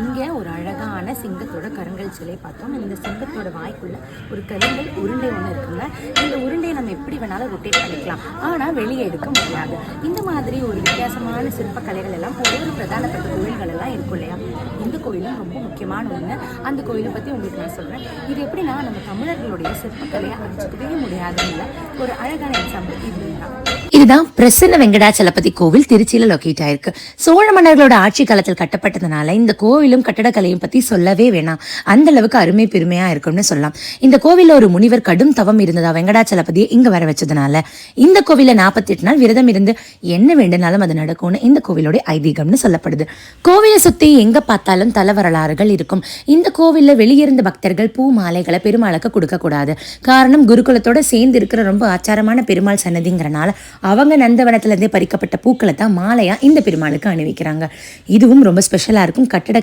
இங்கே ஒரு அழகான சிங்கத்தோட கருங்கல் சிலை பார்த்தோம். இந்த சிங்கத்தோட வாய்க்குள்ள ஒரு கருங்கல் உருண்டை ஒன்று இருக்குங்க. இந்த உருண்டையை நம்ம எப்படி வேணாலும் ரொட்டேட் பண்ணிக்கலாம், ஆனால் வெளியே எடுக்க முடியாது. இந்த மாதிரி ஒரு வித்தியாசமான சிற்பக்கலைகள் எல்லாம் ஒவ்வொரு பிரதானப்பட்ட கோயில்கள் எல்லாம் இருக்கும் இல்லையா? இந்த கோயிலும் ரொம்ப முக்கியமான ஒன்று. அந்த கோயிலை பற்றி உங்களுக்கு நான் சொல்கிறேன். இது எப்படின்னா நம்ம தமிழர்களுடைய சிற்பக்கலையை அழிச்சுக்கவே முடியாதுன்னு ஒரு அழகான எக்ஸாம்பிள் இதுதான். இதுதான் பிரசன்ன வெங்கடாச்சலபதி கோவில் திருச்சியில லொக்கேட் ஆயிருக்கு. சோழ மன்னர்களோட ஆட்சி காலத்தில் கட்டப்பட்டதுனால இந்த கோவிலும் கட்டடக்கலையும் பத்தி சொல்லவே வேணாம், அந்த அளவுக்கு அருமை பெருமையா இருக்கும்னு சொல்லலாம். இந்த கோவில்ல ஒரு முனிவர் கடும் தவம் இருந்ததா வெங்கடாச்சலபதியை இங்க வர வச்சதுனால இந்த கோவில 48 நாள் விரதம் இருந்து என்ன வேண்டுனாலும் அது நடக்கும்னு இந்த கோவிலோட ஐதீகம்னு சொல்லப்படுது. கோவிலை சுத்தி எங்க பார்த்தாலும் தல வரலாறுகள் இருக்கும். இந்த கோவில்ல வெளியிருந்த பக்தர்கள் பூ மாலைகளை பெருமாளுக்கு கொடுக்க கூடாது. காரணம் குருகுலத்தோட சேர்ந்து இருக்கிற ரொம்ப ஆச்சாரமான பெருமாள் சன்னதிங்கிறனால அவங்க நந்தவனத்துல இருந்தே பறிக்கப்பட்ட பூக்களை தான் மாலையா இந்த பெருமாளுக்கு அணிவிக்கிறாங்க. இதுவும் ரொம்ப ஸ்பெஷலா இருக்கும். கட்டட